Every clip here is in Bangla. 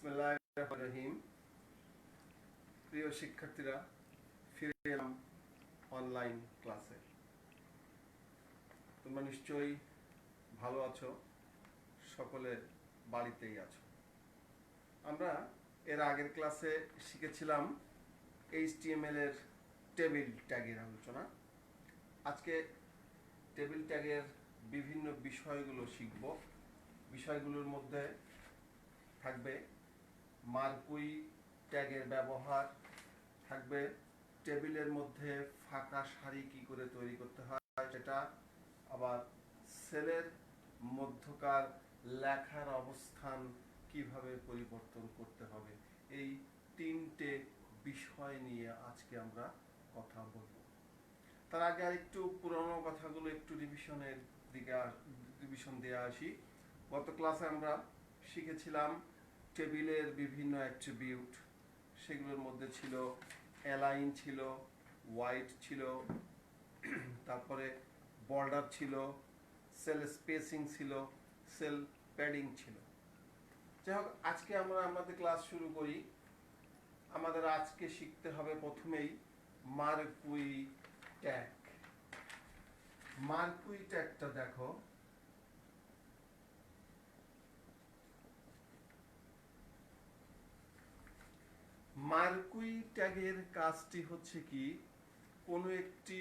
বিসমিল্লাহির রহমানির রহিম। প্রিয় শিক্ষার্থীরা, ফিরে এলাম অনলাইন ক্লাসে। তোমরা নিশ্চয়ই ভালো আছো, সকলে বাড়িতেই আছো। আমরা এর আগের ক্লাসে শিখেছিলাম HTML এর টেবিল ট্যাগের আলোচনা। আজকে টেবিল ট্যাগের বিভিন্ন বিষয়গুলো শিখব। বিষয়গুলোর মধ্যে থাকবে মার্কুই ট্যাগের ব্যবহার, থাকবে টেবিলের মধ্যে ফাঁকা সারি কি করে তৈরি করতে হয় সেটা, আবার সেলের মধ্যকার লেখার অবস্থান কিভাবে পরিবর্তন করতে হবে। এই তিনটে বিষয় নিয়ে আজকে আমরা কথা বলবো। তার আগে আর একটু পুরনো কথাগুলো একটু রিভিশন দিয়ে আসি। গত ক্লাসে আমরা শিখেছিলাম টেবিলের বিভিন্ন অ্যাট্রিবিউট। সেগুলোর মধ্যে ছিল অ্যালাইন, ছিল হোয়াইট, ছিল তারপরে বর্ডার ছিল, সেল স্পেসিং ছিল, সেল প্যাডিং ছিল। যাই হোক, আজকে আমরা আমাদের ক্লাস শুরু করি। আমাদের আজকে শিখতে হবে প্রথমেই মার্কুই ট্যাগ। মার্কুই ট্যাগটা দেখো। মার্কুই ট্যাগের কাজটি হচ্ছে কি, কোনো একটি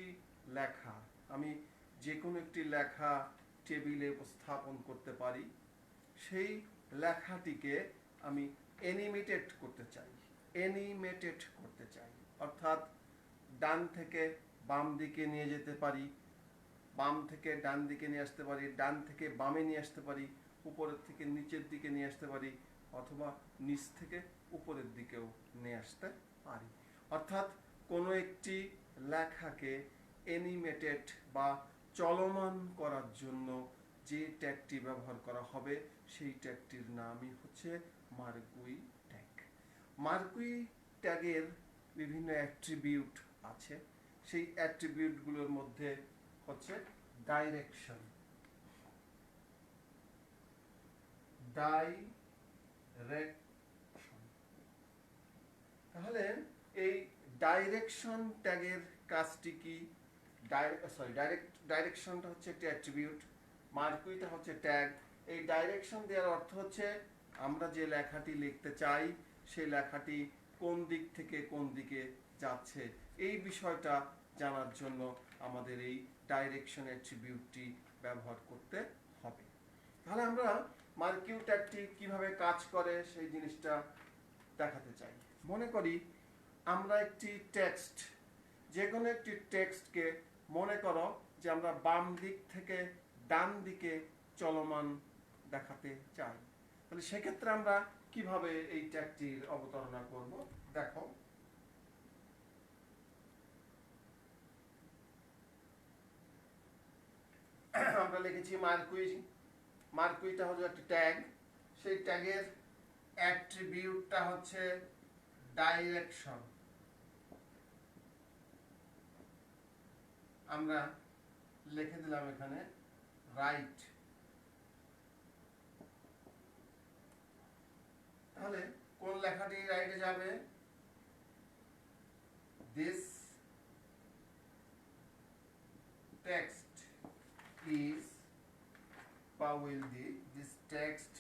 লেখা, আমি যে কোনো একটি লেখা টেবিলে উপস্থাপন করতে পারি। সেই লেখাটিকে আমি অ্যানিমেটেড করতে চাই, অর্থাৎ ডান থেকে বাম দিকে নিয়ে যেতে পারি, বাম থেকে ডান দিকে নিয়ে আসতে পারি, ডান থেকে বামে নিয়ে আসতে পারি, উপরের থেকে নিচের দিকে নিয়ে আসতে পারি, অথবা নিচ থেকে উপরের দিকেও নিয়ে আসতে পারি। অর্থাৎ কোনো একটি লেখাকে অ্যানিমেটেড বা চলমান করার জন্য যে ট্যাগটি ব্যবহার করা হবে সেই ট্যাগটির নামই হচ্ছে মার্কুই ট্যাগ। মার্কুই ট্যাগের বিভিন্ন অ্যাট্রিবিউট আছে। সেই অ্যাট্রিবিউটগুলোর মধ্যে হচ্ছে ডাইরেকশন। তাহলে এই ডাইরেকশন ট্যাগের কাজটি কি? ডাইরেকশনটা হচ্ছে একটা অ্যাট্রিবিউট, মার্কুইটা হচ্ছে ট্যাগ। এই ডাইরেকশন দেওয়ার অর্থ হচ্ছে আমরা যে লেখাটি লিখতে চাই সেই লেখাটি কোন দিক থেকে কোন দিকে যাচ্ছে, এই বিষয়টা জানার জন্য আমাদের এই ডাইরেকশন অ্যাট্রিবিউটটি ব্যবহার করতে হবে। তাহলে আমরা মার্কুই ট্যাগটি কিভাবে কাজ করে সেই জিনিসটা দেখাতে চাই। মনে করি আমরা একটি টেক্সট, যে কোনো একটি টেক্সটকে মনে করো যে আমরা বাম দিক থেকে ডান দিকে চলমান দেখাতে চাই। তাহলে সেক্ষেত্রে আমরা কিভাবে এই ট্যাগটির অবতারণা করব দেখো। আমরা লিখেছি মার্কুই। মার্কুইটা হলো একটা ট্যাগ। সেই ট্যাগের অ্যাট্রিবিউটটা হচ্ছে ডাইরেকশন। আমরা লিখে দিলাম এখানে রাইট। তাহলে কোন লেখাটি রাইটে যাবে? দিস টেক্সট ইজ, বা will be, this text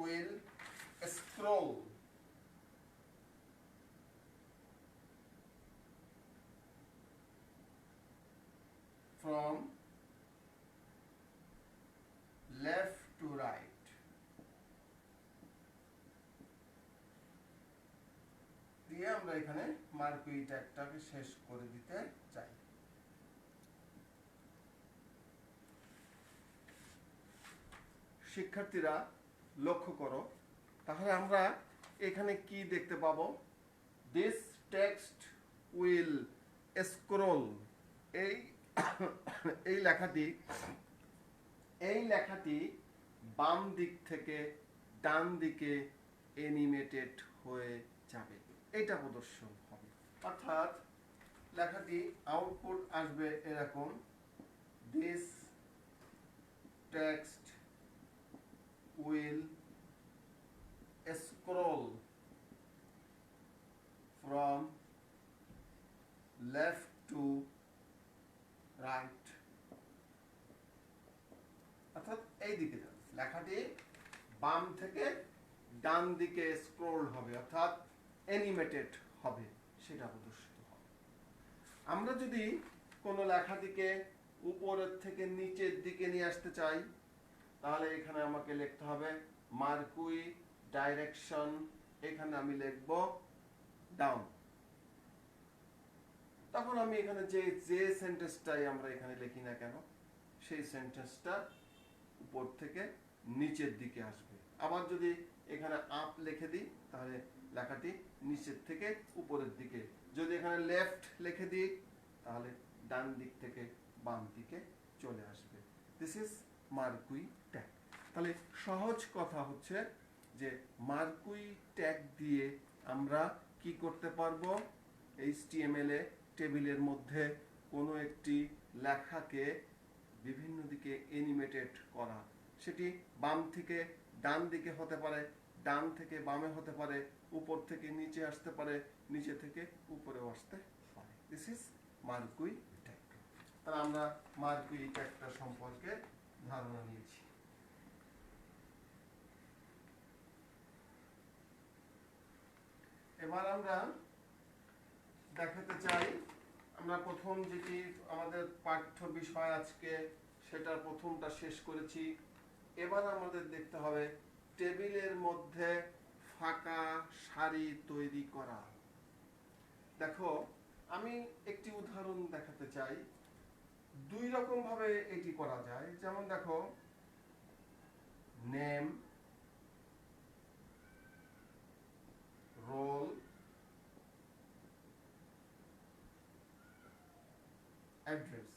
will scroll from left to right. দিয়ে আমরা এখানে মার্কুই ট্যাগটাকে শেষ করে দিতে চাই। শিক্ষার্থীরা লক্ষ্য করো, তাহলে আমরা এখানে কি দেখতে পাবো? This text will scroll. এই লেখাটি বাম দিক থেকে ডান দিকে অ্যানিমেটেড হয়ে যাবে, এটা প্রদর্শন হবে। অর্থাৎ লেখাটি আউটপুট আসবে এরকম, this text will scroll from left to right, অর্থাৎ এই দিকে যাবে, লেখাটি বাম থেকে ডান দিকে স্ক্রোল হবে, অর্থাৎ অ্যানিমেটেড হবে, সেটা প্রদর্শিত হবে। আমরা যদি কোনো লেখাটিকে উপরের থেকে নিচের দিকে নিয়ে আসতে চাই, তাহলে এখানে আমাকে লিখতে হবে মার্কুই ডাইরেকশন, এখানে আমি লিখব ডাউন। তখন আমি এখানে যে সেন্টেন্সটাই আমরা এখানে লিখি না কেন, সেই সেন্টেন্সটা উপর থেকে নিচের দিকে আসবে। আবার যদি এখানে আপ লিখে দিই, তাহলে লেখাটি নিচের থেকে উপরের দিকে, যদি এখানে লেফট লিখে দিই, তাহলে ডান দিক থেকে বাম দিকে চলে আসবে। This is marquee tag. তাহলে সহজ কথা হচ্ছে যে মার্কুই ট্যাগ দিয়ে আমরা কি করতে পারবো, HTML এ টেবিলের মধ্যে কোনো একটি লেখাকে বিভিন্ন দিকে অ্যানিমেটেড করা, সেটি বাম থেকে ডান দিকে হতে পারে, ডান থেকে বামে হতে পারে, উপর থেকে নিচে আসতে পারে, নিচে থেকে উপরেও আসতে পারে। This is marquee tag. তাহলে আমরা মার্কুই ট্যাগটা সম্পর্কে ধারণা নিয়েছি। এবার আমরা দেখাতে চাই, আমরা প্রথম যেটি আমাদের পাঠ্য বিষয় আজকে, সেটার প্রথমটা শেষ করেছি। এবার আমাদের দেখতে হবে টেবিলের মধ্যে ফাঁকা সারি তৈরি করা। দেখো, আমি একটি উদাহরণ দেখাতে চাই। দুই রকম ভাবে এটি করা যায়। যেমন দেখো, নেম, রোল, অ্যাড্রেস।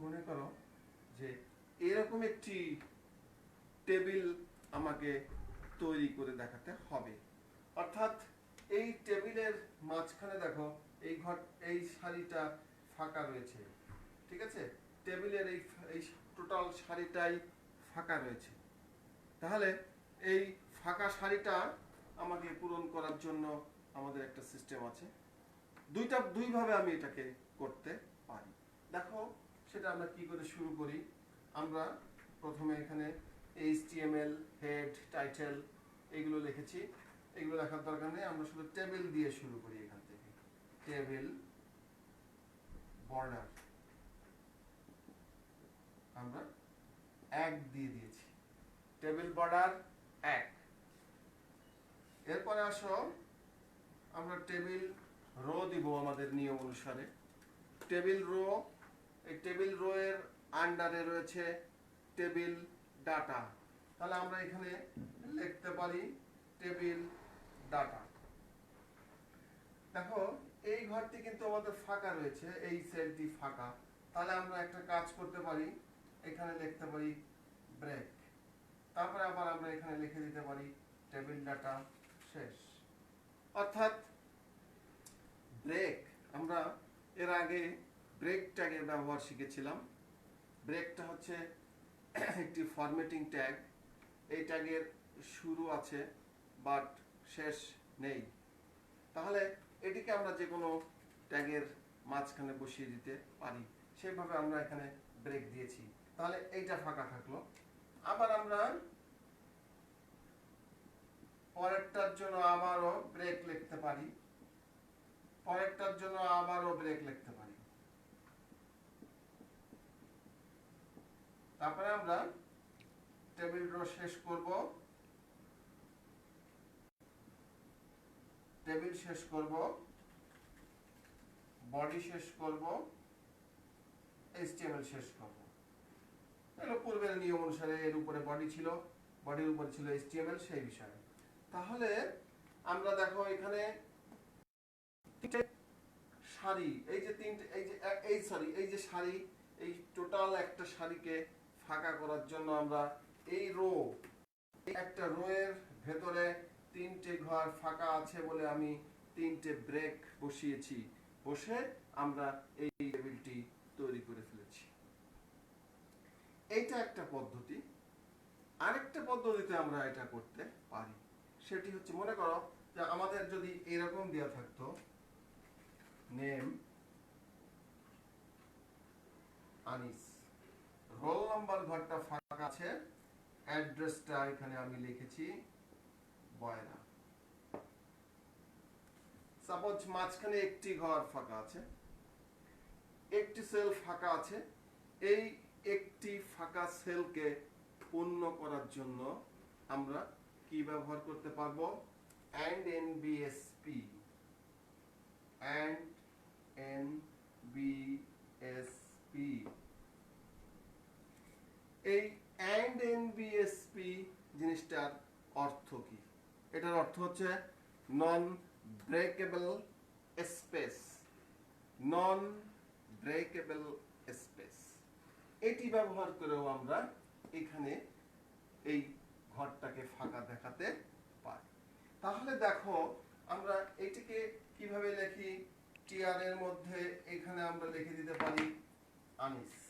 মনে করো যে এরকম একটি টেবিল আমাকে তৈরি করে দেখাতে হবে। অর্থাৎ এই টেবিলের মাঝখানে দেখো এই সারিটা ফাঁকা রয়েছে, ঠিক আছে? টেবিলের এই টোটাল সারিটাই ফাঁকা রয়েছে। তাহলে এই ফাঁকা সারিটা আমাকে পূরণ করার জন্য আমাদের একটা সিস্টেম আছে। দুইভাবে আমি এটাকে করতে পারি। দেখো, সেটা আমরা কি করে শুরু করি। আমরা প্রথমে এখানে HTML, হেড, টাইটেল এগুলো লিখেছি। এগুলো লেখার দরকার নেই, আমরা শুধু টেবিল দিয়ে শুরু করি। এখান থেকে টেবিল বর্ডার আমরা 1 দিয়ে দিয়েছি, টেবিল বর্ডার 1। এরপরে আসো, আমরা টেবিল রো দিব আমাদের নিয়ম অনুসারে। টেবিল রো, এই টেবিল রো এর আন্ডারে রয়েছে টেবিল ডাটা। তাহলে আমরা এখানে লিখতে পারি টেবিল ডাটা। দেখো, এই ঘরটি কিন্তু আমাদের ফাঁকা রয়েছে, এই সেলটি ফাঁকা। তাহলে আমরা একটা কাজ করতে পারি, এখানে লিখতে পারি ব্রেক। তারপরে আবার আমরা এখানে লিখে দিতে পারি টেবিল ডাটা শেষ। অর্থাৎ ব্রেক, আমরা এর আগে ব্রেক ট্যাগের ব্যবহার শিখেছিলাম। ব্রেকটা হচ্ছে একটি ফরম্যাটিং ট্যাগ। এই ট্যাগের শুরু আছে বাট শেষ নেই। তাহলে এটিকে আমরা যে কোনো ট্যাগের মাঝখানে বসিয়ে দিতে পারি, সেইভাবে আমরা এখানে ব্রেক দিয়েছি। তাহলে এইটা ফাঁকা থাকলো। আবার আমরা পরেরটার জন্য আবারও ব্রেক লিখতে পারি, পরেরটার জন্য আবারও ব্রেক লিখতে পারি। তারপরে আমরা টেবিল রো শেষ করব, টেবিল শেষ করব, বডি শেষ করব, HTML শেষ করব। এগুলো পূর্বের নিয়ম অনুসারে এর উপরে বডি ছিল, বডির উপরে ছিল HTML, সেই বিষয়ে। তাহলে আমরা দেখো এখানে সারি, এই যে তিনটে, এই যে সারি, এই টোটাল একটা সারিকে ফাঁকা করার জন্য আমরা এই রো, একটা রো এর ভেতরে তিনটে ঘর ফাঁকা আছে বলে আমি তিনটে ব্রেক বসিয়েছি, বসে আমরা এই টেবিলটি তৈরি করে ফেলেছি। এইটা একটা পদ্ধতি। আরেকটা পদ্ধতিতে আমরা এটা করতে পারি, সেটি হচ্ছে, মনে করো যে আমাদের যদি এরকম দেওয়া থাকতো নেম আনিস, রোল নাম্বার ঘরটা ফাঁকা আছে, অ্যাড্রেসটা এখানে আমি লিখেছি বয়রা। সাপোজ মাঝখানে একটি ঘর ফাঁকা আছে, একটি সেল ফাঁকা আছে। এই একটি ফাঁকা সেলকে পূর্ণ করার জন্য আমরা কি ব্যবহার করতে পারবো? and NBSP, and NBSP। এই and NBSP জিনিসটার অর্থ কি? এটার অর্থ হচ্ছে নন ব্রেকেবল স্পেস, নন ব্রেকেবল স্পেস। এটি ব্যবহার করেও আমরা এখানে এই ঘরটাকে ফাঁকা দেখাতে পারি। তাহলে দেখো আমরা এটিকে কিভাবে লিখি? টিআর এর মধ্যে এখানে আমরা লিখে দিতে পারি আনিস।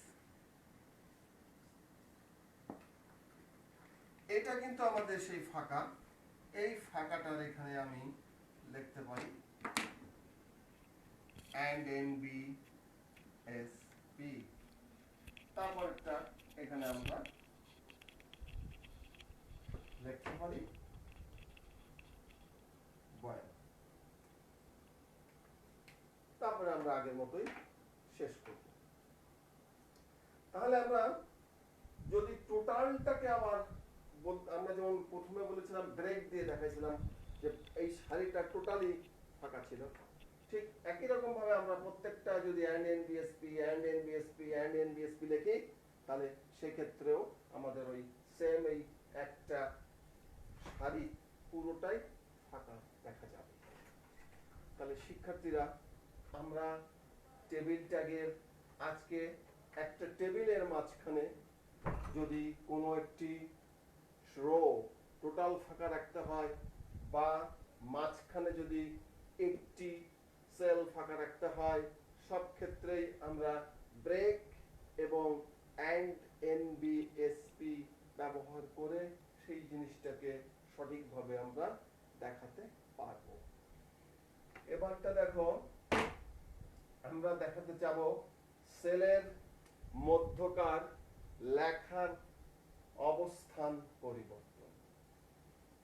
এটা কিন্তু আমাদের সেই ফাঁকা, এই ফাঁকাটার এখানে আমি লিখতে পারি and NBSP। তারপরটা এখানে আমরা লিখতে পারি বয়রা। তারপরে আমরা আগের মতোই শেষ করব। তাহলে আমরা যদি টোটালটাকে আবার, আমরা যেমন প্রথমে বলেছিলাম ব্রেক দিয়ে দেখাইছিলাম যে এই সারিটা টোটালি ফাঁকা ছিল, ঠিক একই রকম ভাবে আমরা প্রত্যেকটা যদি and NBSP and NBSP and NBSP লিখি, তাহলে সেক্ষেত্রেও আমাদের ওই সেম এই একটা সারি পুরোটাই ফাঁকা দেখা যাবে। তাহলে শিক্ষার্থীরা, আমরা টেবিল ট্যাগের আজকে একটা টেবিলের মাঝখানে যদি কোনো একটি রো টোটাল ফাঁকা রাখতে হয়, বা মাঝখানে যদি একটি সেল ফাঁকা রাখতে হয়, সব ক্ষেত্রেই আমরা ব্রেক এবং and NBSP ব্যবহার করে সেই জিনিসটাকে সঠিকভাবে আমরা দেখাতে পারবো। এবারটা দেখো, আমরা দেখাতে যাব সেলের মধ্যকার লেখার অবস্থান পরিবর্তন।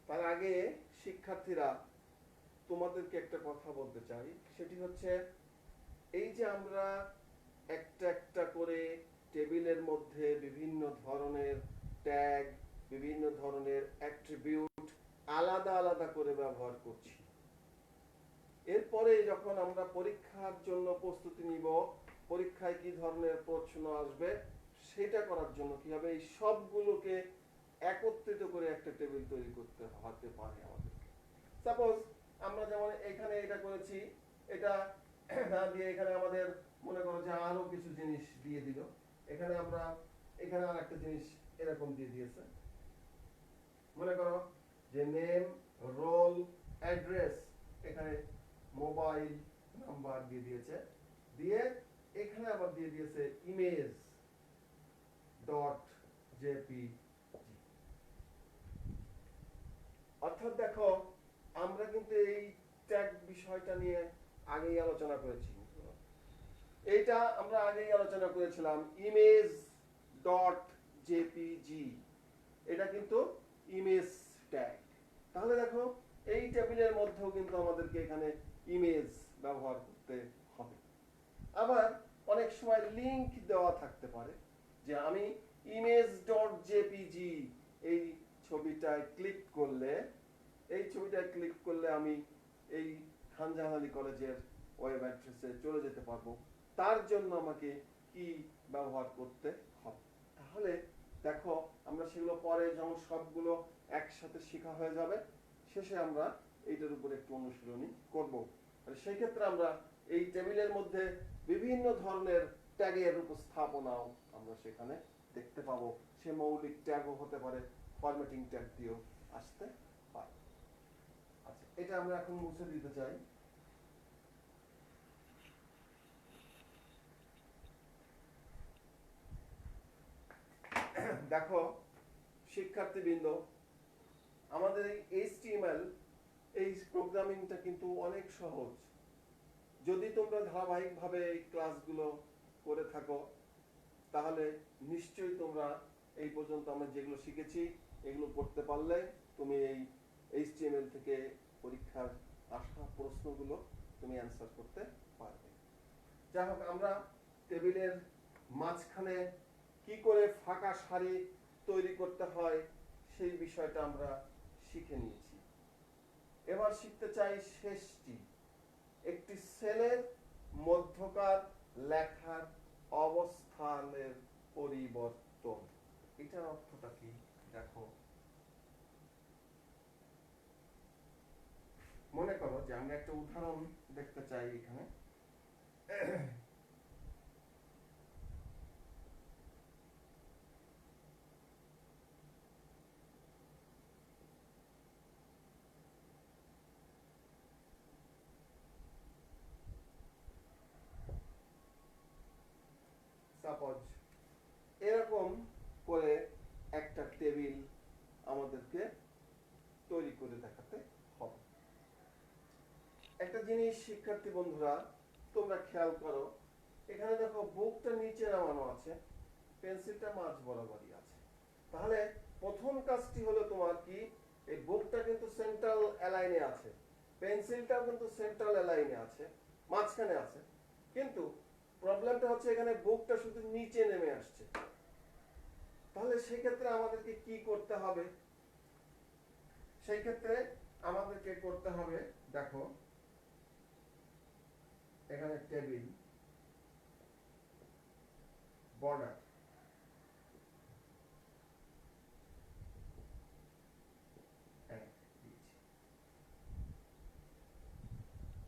তার আগে শিক্ষার্থীরা, তোমাদেরকে একটা কথা বলতে চাই, সেটি হচ্ছে এই যে আমরা একটা একটা করে টেবিলের মধ্যে বিভিন্ন ধরনের ট্যাগ, বিভিন্ন ধরনের অ্যাট্রিবিউট আলাদা আলাদা করে ব্যবহার করছি। এরপরে যখন আমরা পরীক্ষার জন্য প্রস্তুতি নিব, পরীক্ষায় কি ধরনের প্রশ্ন আসবে সেটা করার জন্য কি হবে, এই সবগুলোকে একত্রিত করে একটা টেবিল তৈরি করতে হতে পারে আমাদের। সাপোজ আমরা যেমন এখানে এটা করেছি, এটা দিয়ে এখানে আমাদের মনে করো যে আরো কিছু জিনিস দিয়ে দিল, এখানে আমরা এখানে আর একটা জিনিস এরকম দিয়ে দিয়েছে, মনে করো যে নেম, রোল, অ্যাড্রেস, এখানে মোবাইল নাম্বার দিয়ে দিয়েছে, দিয়ে এখানে আবার দিয়ে দিয়েছে ইমেজ ডট জেপিজি। অর্থাৎ দেখো, আমরা কিন্তু এই ট্যাগ বিষয়টা নিয়ে আগেই আলোচনা করেছি। এইটা আমরা আগেই আলোচনা করেছিলাম, ইমেজ ডট জেপিজি, এটা কিন্তু ইমেজ ট্যাগ। তাহলে দেখো এই টেবিলের মধ্যেও কিন্তু আমাদেরকে এখানে ইমেজ ব্যবহার করতে হবে। আবার অনেক সময় লিংক দেওয়া থাকতে পারে, যে আমি ইমেজ ডট জেপিজি এই ছবিটায় ক্লিক করলে, এই ছবিটায় ক্লিক করলে আমি এই খান জাহান আলী কলেজের ওয়েব অ্যাড্রেসে চলে যেতে পারবো। তার জন্য আমাকে কি ব্যবহার করতে হবে? তাহলে দেখো, আমরা সেগুলো পরে যখন সবগুলো একসাথে শেখা হয়ে যাবে, শেষে আমরা এইটার উপর একটু অনুশীলনী করব। আর সেই ক্ষেত্রে আমরা এই টেবিলের মধ্যে বিভিন্ন ধরনের ট্যাগের উপস্থাপনাও আমরা সেখানে দেখতে পাবো। সে মৌলিক ট্যাগও হতে পারে, ফরম্যাটিং ট্যাগ দিয়েও আসতে পারে। আচ্ছা, এটা আমরা এখন মুছে দিতে চাই। দেখো শিক্ষার্থীবৃন্দ, আমাদের এই HTML এই প্রোগ্রামিংটা কিন্তু অনেক সহজ। যদি তোমরা ধারাবাহিকভাবে এই ক্লাসগুলো করে থাকো তাহলে নিশ্চয়ই তোমরা এই পর্যন্ত আমরা যেগুলো শিখেছি এগুলো করতে পারলে তুমি এই HTML থেকে পরীক্ষার আসা প্রশ্নগুলো তুমি অ্যান্সার করতে পারবে। যাই হোক, আমরা টেবিলের মাঝখানে কি করে ফাঁকা সারি তৈরি করতে হয় সেই বিষয়টা আমরা শিখে নিয়েছি। এবার শিখতে চাই শেষটি, একটি সেলের মধ্যকার লেখার অবস্থানের পরিবর্তন। এটার অর্থটা কি দেখো। মনে করো যে আমরা একটা উদাহরণ দেখতে চাই এখানে। সাপোজ এরকম করে একটা টেবিল আমাদেরকে তৈরি করে দেখাতে হবে। একটা জিনিস শিক্ষার্থী বন্ধুরা তোমরা খেয়াল করো, এখানে দেখো বুকটা নিচে নামানো আছে, পেন্সিলটা মাঝ বরাবরই আছে। তাহলে প্রথম কাজটি হলো তোমার কি, এই বুকটা কিন্তু সেন্ট্রাল অ্যালাইনে আছে, পেন্সিলটাও কিন্তু সেন্ট্রাল অ্যালাইনে আছে, মাঝখানে আছে। কিন্তু প্রবলেমটা হচ্ছে এখানে বুকটা শুধু নিচে নেমে আসছে। তাহলে সেই ক্ষেত্রে আমাদেরকে কি করতে হবে? সেই ক্ষেত্রে আমাদেরকে করতে হবে, দেখো এখানে টেবিল বর্ডার,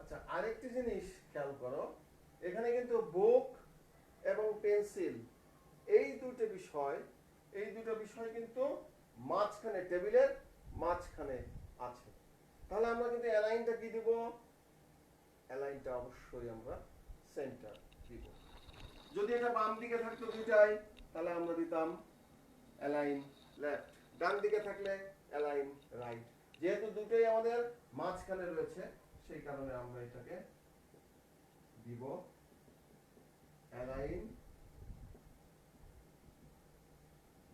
আচ্ছা আরেকটি জিনিস খেয়াল করো, এখানে কিন্তু বুক এবং পেন্সিল এই দুটো বিষয় কিন্তু মাঝখানে, টেবিলের মাঝখানে আছে। তাহলে আমরা কিন্তু অ্যালাইনটা কি দিব? অ্যালাইনটা অবশ্যই আমরা সেন্টার দিব। যদি এটা বাম দিকে থাকতো দুটাই, তাহলে আমরা দিতাম অ্যালাইন লেফট, ডান দিকে থাকলে অ্যালাইন রাইট। যেহেতু দুটোই আমাদের মাঝখানে রয়েছে সেই কারণে আমরা এটাকে দিব অ্যালাইন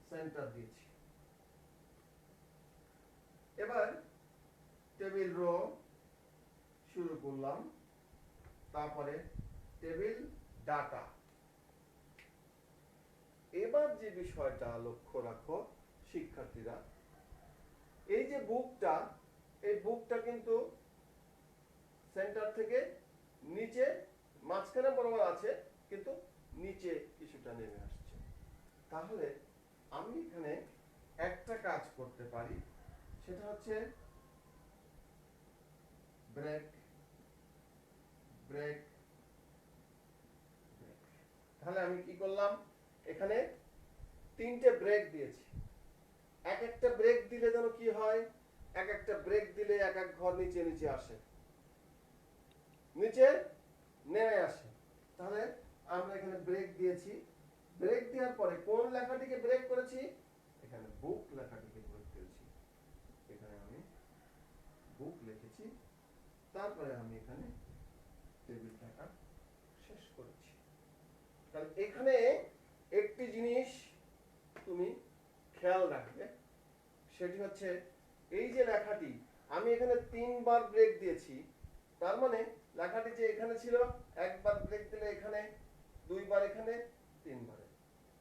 সেন্টার দিয়েছি। এবার টেবিল রো শুরু করলাম, তারপরে টেবিল ডাটা। এবার যে বিষয়টা লক্ষ্য রাখো শিক্ষার্থীরা, এই যে বুকটা, এই বুকটা কিন্তু সেন্টার থেকে নিচে মাঝখানে বরাবর আছে, কিন্তু নিচে কিছুটা নেমে আসছে। তাহলে আমি এখানে একটা কাজ করতে পারি, সেটা হচ্ছে ব্রেক ব্রেক ব্রেক। তাহলে আমি কি করলাম, এখানে তিনটে ব্রেক দিয়েছি। এক একটা ব্রেক দিলে যেন কি হয়, এক একটা ব্রেক দিলে এক এক ঘর নিচে নিচে আসে, নিচে নেমে আসে। তাহলে আমরা এখানে ব্রেক দিয়েছি। ব্রেক দেওয়ার পরে কোন লেখাটিকে ব্রেক করেছি? এখানে বুক লেখাটিকে ব্রেক করেছি। এখানে আমি বুক লিখেছি, তারপরে আমি এখানে টেবিল টাকা শেষ করেছি। তাহলে এখানে একটি জিনিস তুমি খেয়াল রাখবে, সেটি হচ্ছে এই যে লেখাটি আমি এখানে তিনবার ব্রেক দিয়েছি, তার মানে লেখাটি যে এখানে ছিল একবার ব্রেক দিলে এখানে, দুইবার এখানে, তিনবারে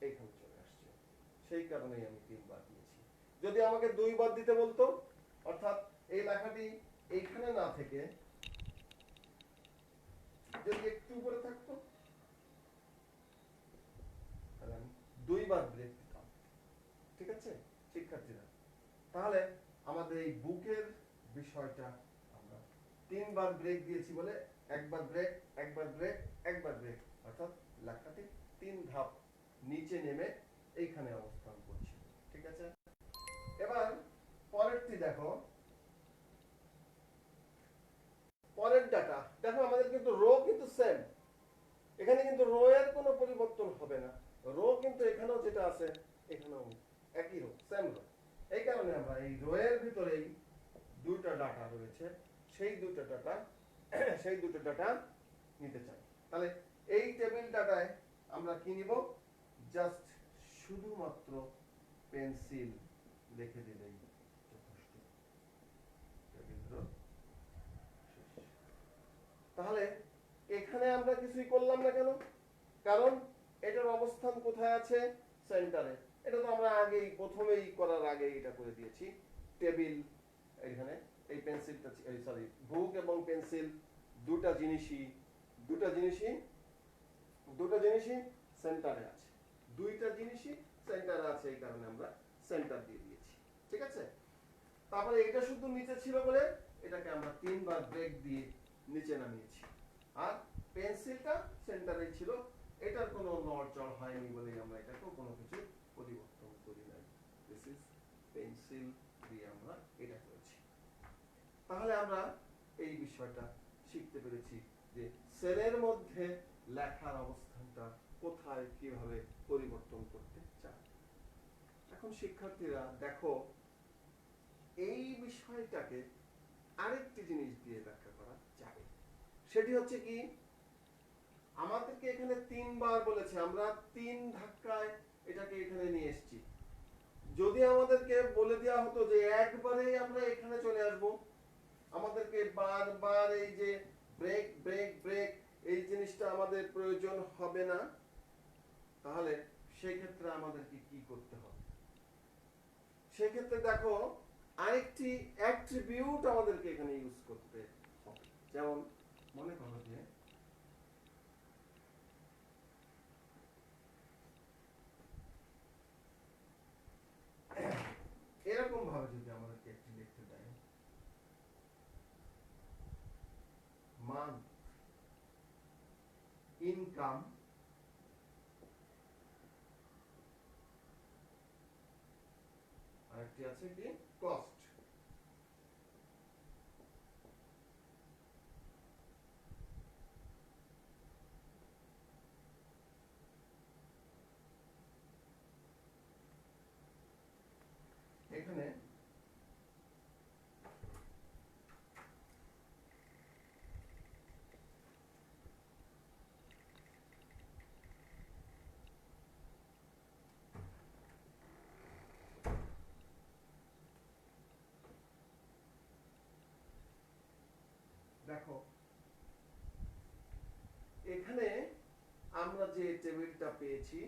এইখানে চলে আসছে। সেই কারণেই আমি তিনবার দিয়েছি। যদি আমাকে দুইবার দিতে বলতো, অর্থাৎ এই লেখাটি এইখানে না থেকে যদি একটু উপরে থাকতো, তাহলে আমি দুইবার ব্রেক দিতাম। ঠিক আছে শিক্ষার্থীরা? তাহলে আমাদের এই বুকের বিষয়টা আমরা তিনবার ব্রেক দিয়েছি বলে একবার ব্রেক, একবার ব্রেক, একবার ব্রেক, অর্থাৎ লেখাটি তিন ধাপ নিচে নেমে এইখানে অবস্থান করছে। ঠিক আছে? এবার পরেরটি দেখো, পরের ডাটা দেখো আমাদের কিন্তু রো কিন্তু সেম, এখানে কিন্তু রো এর কোনো পরিবর্তন হবে না, রো কিন্তু এখানেও যেটা আছে এখানেও একই রো, সেম রো। এই কারণে আমরা এই রো এর ভিতরেই দুইটা ডাটা রয়েছে, সেই দুটো ডাটা নিতে চাই। তাহলে এই টেবিল ডাটায় আমরা কি নিব, জাস্ট শুধুমাত্র পেন্সিল লিখে দিলেই যথেষ্ট। তাহলে এখানে আমরা কিছুই করলাম না কেন, কারণ এটার অবস্থান কোথায় আছে, সেন্টারে। এটা তো আমরা আগেই প্রথমেই করার আগে এটা করে দিয়েছি, টেবিল এখানে এই পেন্সিলটা সরি বুক এবং পেন্সিল দুটা জিনিসই সেন্টারে আছে, দুইটা জিনিসই সেন্টারে আছে, এই কারণে আমরা সেন্টার দিয়ে দিয়েছি। ঠিক আছে, তারপরে এটা শুধু নিচে ছিল বলে এটাকে আমরা তিনবার ব্রেক দিয়ে নিচে নামিয়েছি, আর পেন্সিলটা সেন্টারে ছিল, এটার কোনো নড়চড় হয়নি বলে আমরা এটাকেও কোনো কিছু পরিবর্তন করি নাই। দিস ইজ পেন্সিল দিয়ে আমরা এটা করেছি। তাহলে আমরা এই বিষয়টা শিখতে পেরেছি যে সেলের মধ্যে লেখার অবস্থানটা কোথায় কিভাবে পরিবর্তন করতে চাই। এখন শিক্ষার্থীরা দেখো এই বিষয়টাকে আরেকটি জিনিস দিয়ে ব্যাখ্যা করা যাবে, সেটি হচ্ছে কি, আমাদেরকে এখানে তিনবার বলেছে, আমরা তিন ধাক্কায় এটাকে এখানে নিয়ে এসেছি। যদি আমাদেরকে বলে দেওয়া হতো যে একবারেই আমরা এখানে চলে আসব, আমাদেরকে বারবার এই যে ব্রেক ব্রেক ব্রেক এই জিনিসটা আমাদের প্রয়োজন হবে না, তাহলে সেই ক্ষেত্রে আমাদেরকে কি করতে হবে, সেই ক্ষেত্রে দেখো আরেকটি অ্যাট্রিবিউট আমাদেরকে এখানে ইউজ করতে হবে। যেমন মনে করো যে এরকম ভাবে যদি আমাদেরকে একটি লিখতে দেয়, মান্থ ইনকাম আরেকটি আছে কি কস্ট, এখানে দেখো এখানে আমরা যে টেবিলটা পেয়েছি,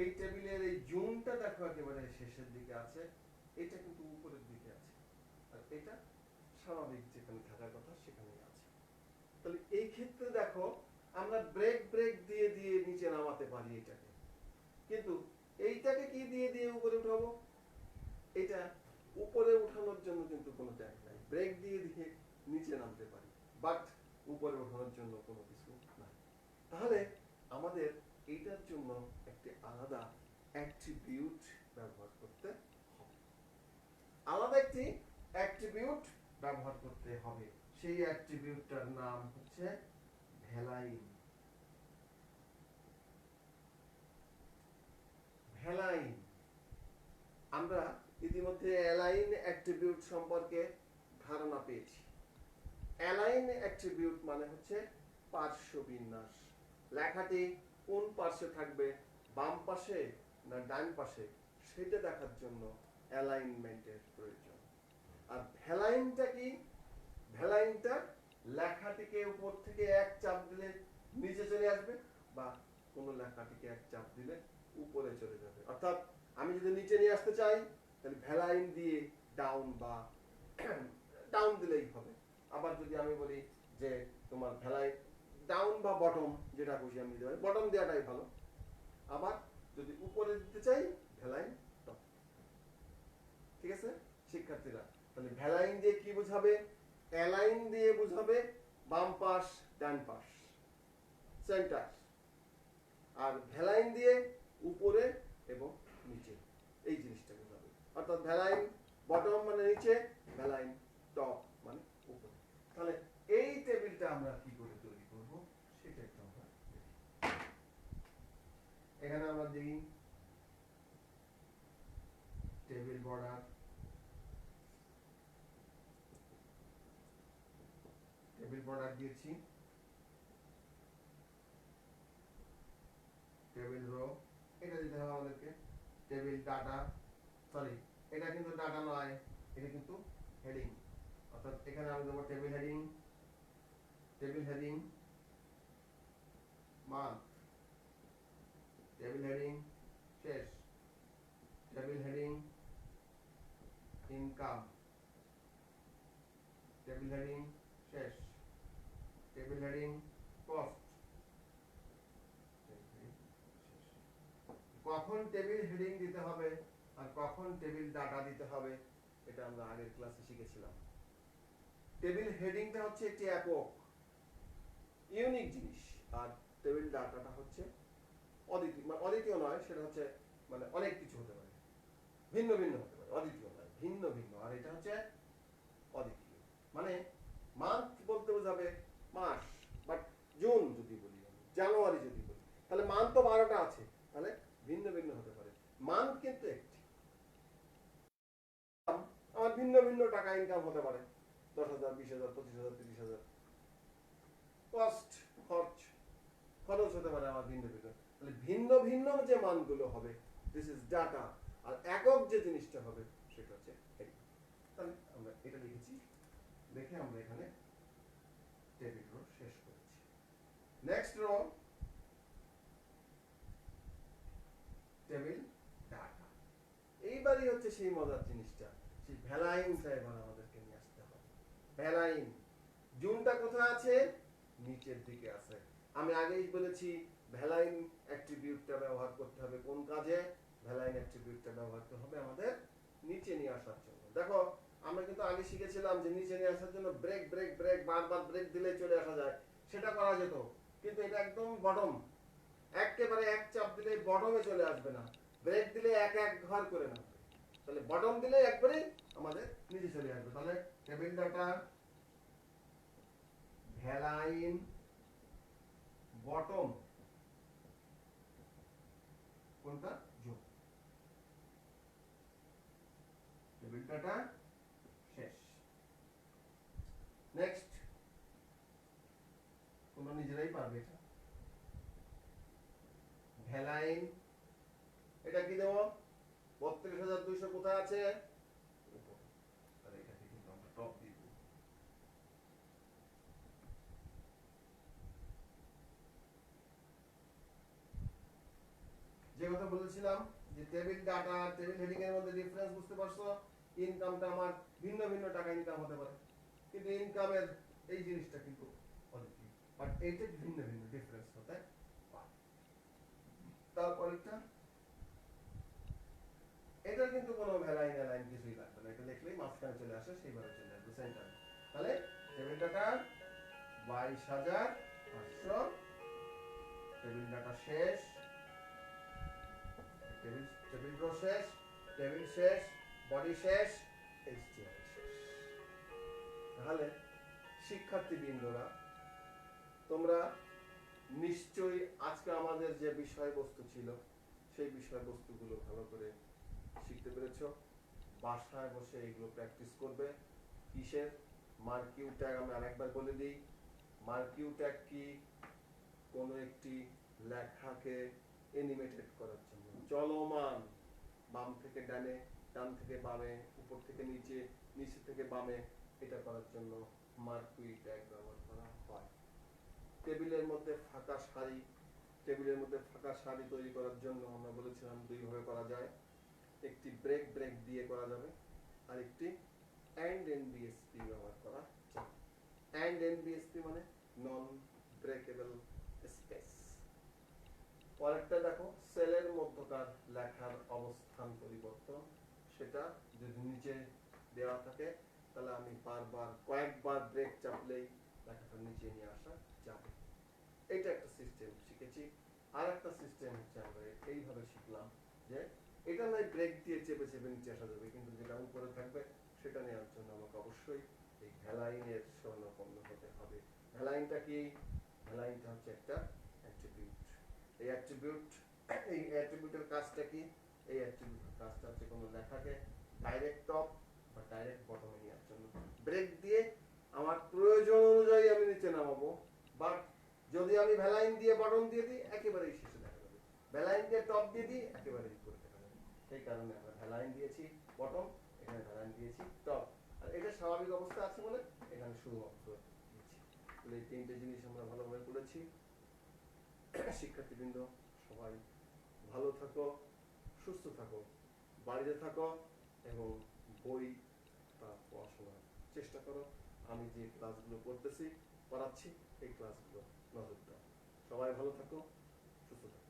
এই টেবিলের এই জুমটা দেখো একেবারে শেষের দিকে আছে, এটা কিন্তু উপরের দিকে আছে, আর এটা স্বাভাবিক যেখানে থাকার কথা সেখানেই আছে। তাহলে এই ক্ষেত্রে দেখো আমরা ব্রেক ব্রেক দিয়ে দিয়ে নিচে নামাতে পারি এটাকে, কিন্তু এইটাকে কি দিয়ে দিয়ে উপরে উঠাবো, এটা উপরে উঠানোর জন্য কিন্তু কোনো ট্যাগ নাই, ব্রেক দিয়ে দিয়ে নিচে নামতে পারি, বাট উপরে ওঠানোর জন্য কোনো কিছু নাই। তাহলে আমাদের এইটার জন্য একটি আলাদা অ্যাট্রিবিউট ব্যবহার করতে হবে, আলাদা একটি অ্যাট্রিবিউট ব্যবহার করতে হবে। সেই অ্যাট্রিবিউটটার নাম হচ্ছে ভ্যালাইন। ভ্যালাইন আমরা ইতিমধ্যে অ্যালাইন অ্যাট্রিবিউট সম্পর্কে ধারণা পেয়েছি। অ্যালাইন অ্যাট্রিবিউট মানে হচ্ছে পার্শ্ব বিন্যাস, লেখাটি কোন পার্শ্বে থাকবে, বাম পাশে না ডান পাশে, সেটা দেখার জন্য অ্যালাইনমেন্টের প্রয়োজন। আর ভ্যালাইনটা কি, ভ্যালাইনটা লেখাটিকে উপর থেকে এক চাপ দিলে নিচে চলে আসবে, বা কোন লেখাটিকে এক চাপ দিলে উপরে চলে যাবে। অর্থাৎ আমি যদি নিচে নিয়ে আসতে চাই তাহলে ভ্যালাইন দিয়ে ডাউন বা ডাউন দিলেই হবে। আবার যদি আমি বলি যে তোমার ভ্যালাইন ডাউন বা বটম, যেটা খুশি আমি দিতে পারি, বটম দেওয়াটাই ভালো। আবার যদি উপরে দিতে চাই ভ্যালাইন টপ। ঠিক আছে শিক্ষার্থীরা, তাহলে ভ্যালাইন দিয়ে কি বোঝাবে, অ্যালাইন দিয়ে বোঝাবে বাম পাশ ডান পাশ সেন্টার, আর ভ্যালাইন দিয়ে উপরে এবং নিচে এই জিনিসটা বোঝাবে। অর্থাৎ ভ্যালাইন বটম মানে নিচে, ভ্যালাইন টপ মানে উপরে। তাহলে এই টেবিল বর্ডার, টেবিল বর্ডার দিয়েছি, টেবিল রো, এটা দিতে হবে আমাদেরকে, টেবিল ডাটা, সরি এটা কিন্তু ডাটা নয়, এটা কিন্তু হেডিং, অর্থাৎ এখানে আমি দেবো table heading, table heading month, table heading শেষ, table heading income, table heading শেষ, টেবিল হেডিং কস্ট। কখন টেবিল হেডিং দিতে হবে আর কখন টেবিল ডাটা দিতে হবে এটা আমরা আগের ক্লাসে শিখেছিলাম। টেবিল হেডিংটা হচ্ছে একটি একক ইউনিক জিনিস, আর টেবিল ডাটাটা হচ্ছে অদ্বিতীয়, মানে অদ্বিতীয় নয়, সেটা হচ্ছে মানে অনেক কিছু হতে পারে, ভিন্ন ভিন্ন হতে পারে, অদ্বিতীয় নয়, ভিন্ন ভিন্ন, আর এটা হচ্ছে অদ্বিতীয়। মানে মান্থ বলতে বোঝাবে মাস, বাট জুন যদি বলি, জানুয়ারি যদি বলি, তাহলে মান্থ তো 12টা আছে, তাহলে ভিন্ন ভিন্ন হতে পারে। মান্থ কিন্তু একটি, আমার ভিন্ন ভিন্ন টাকা ইনকাম হতে পারে, 10,000, 20,000, 25,000, 30,000, কস্ট খরচ হতে পারে আমার ভিন্ন ভিন্ন। তাহলে ভিন্ন ভিন্ন যে মানগুলো হবে দিস ইজ ডাটা, আর একক যে জিনিসটা হবে সেটা হচ্ছে হেডিং। তাহলে আমরা এটা লিখেছি, দেখে আমরা এখানে টেবিল রো শেষ করেছি। Next row table data. এইবারই হচ্ছে সেই মজার জিনিসটা, সেই ভ্যালাইনটা এবার আমাদেরকে নিয়ে আসতে হবে। ভ্যালাইন, জুনটা কোথায় আছে? নিচের দিকে আছে। আমি আগেই বলেছি ভ্যালাইন অ্যাট্রিবিউটটা ব্যবহার করতে হবে কোন কাজে? ভ্যালাইন অ্যাট্রিবিউটটা ব্যবহার করতে হবে আমাদের নিচে নিয়ে আসার জন্য। দেখো আমরা কিন্তু আগে শিখেছিলাম যে নিচে নিয়ে আসার জন্য ব্রেক ব্রেক ব্রেক বারবার ব্রেক দিলে চলে আসা যায়, সেটা করা যেত, কিন্তু এটা একদম বটম, একেবারে এক চাপ দিলে বটমে চলে আসবে না, ব্রেক দিলে এক এক ঘর করে নামবে। তাহলে বটম দিলে একবারে আমাদের নিচে চলে আসবে। তাহলে টেবিল ডাটা ভ্যালাইন বটম, কোনটা? যোগ, টেবিল ডাটা শেষ। নেক্সট, তোমরা নিজেরাই পারবে এটা। ভ্যালাইন, এটা কি দেবো? 32,200 কোথায় আছে? উপরে। তাহলে এটাকে কিন্তু আমরা টপ দিব। যে কথা বলেছিলাম যে টেবিল ডাটা টেবিল হেডিং এর মধ্যে ডিফারেন্স বুঝতে পারছো? ইনকামটা আমার ভিন্ন ভিন্ন টাকা ইনকাম হতে পারে, কিন্তু ইনকামের এই জিনিসটা কিন্তু অদ্বিতীয়, বাট এইটা ভিন্ন ভিন্ন ডিফারেন্স হতে পারে। তারপরেরটা, এটার কিন্তু কোনো ভ্যালাইন অ্যালাইন কিছুই লাগবে না, এটা লিখলেই মাঝখানে চলে আসে, সেইভাবে চলে আসবে সেন্টার। তাহলে টেবিল ডাটা 22,500, টেবিল ডাটা শেষ, টেবিল রো শেষ, টেবিল শেষ, বডি শেষ, HTML শেষ। তাহলে শিক্ষার্থীবৃন্দরা, তোমরা নিশ্চয়ই আজকে আমাদের যে বিষয়বস্তু ছিল সেই বিষয়বস্তুগুলো ভালো করে শিখতে পেরেছো। বাসায় বসে এগুলো প্র্যাকটিস করবে। কিসের? মার্কিউ ট্যাগ। আমি আরেকবার বলে দিই, মার্কিউ ট্যাগ কি? কোন একটি লেখাকে অ্যানিমেটেড করার জন্য, চলমান, বাম থেকে ডানে, ডান থেকে বামে, উপর থেকে নিচে, নিচে থেকে বামে, এটা করার জন্য মার্কিউ ট্যাগ ব্যবহার করা হয়। টেবিলের মধ্যে ফাঁকা সারি, টেবিলের মধ্যে ফাঁকা সারি তৈরি করার জন্য আমরা বলেছিলাম দুই ভাবে করা যায়, একটি ব্রেক ব্রেক দিয়ে করা যাবে, আর একটি এন্ড এনবিএসপি ব্যবহার করা যায়। এন্ড এনবিএসপি মানে নন ব্রেকেবল স্পেস। পরেরটা দেখো, সেলের মধ্যকার লেখার অবস্থান পরিবর্তন, সেটা যদি নিচে দেওয়া থাকে তাহলে আমি বারবার কয়েকবার ব্রেক চাপলেই লেখাটা নিচে নিয়ে আসা যাবে। এটা একটা সিস্টেম শিখেছি। আর একটা সিস্টেম হচ্ছে আমরা এইভাবে শিখলাম যে এটা নয় ব্রেক দিয়ে চেপে চেপে নিচে আসা যাবে, কিন্তু যেটা উপরে থাকবে সেটা নেওয়ার জন্য আমাকে অবশ্যই এই ভ্যালাইনের শরণাপন্ন হতে হবে। ভ্যালাইনটা কি? ভ্যালাইনটা হচ্ছে একটা অ্যাট্রিবিউট। এই অ্যাট্রিবিউটের কাজটা কি? এই অ্যাট্রিবিউটের কাজটা হচ্ছে কোনো লেখাকে ডাইরেক্ট টপ বা ডাইরেক্ট বটমে নেওয়ার জন্য। ব্রেক দিয়ে আমার প্রয়োজন অনুযায়ী আমি নিচে নামাবো, বাট যদি আমি ভ্যালাইন দিয়ে বটম দিয়ে দিই একেবারেই শেষে দেখা যাবে, ভ্যালাইন দিয়ে টপ দিয়ে দিই একেবারেই উপরে দেখা যাবে। সেই কারণে আমরা ভ্যালাইন দিয়েছি বটম, এখানে ভ্যালাইন দিয়েছি টপ, আর এটা স্বাভাবিক অবস্থা আছে বলে এখানে শুধুমাত্র দিচ্ছি। এই তিনটে জিনিস আমরা ভালোভাবে করেছি। শিক্ষার্থীবৃন্দ সবাই ভালো থাকো, সুস্থ থাকো, বাড়িতে থাকো এবং বই বা পড়াশোনার চেষ্টা করো। আমি যে ক্লাসগুলো করতেছি পড়াচ্ছি এই ক্লাসগুলো নজর দাও। সবাই ভালো থাকো, সুস্থ থাকো।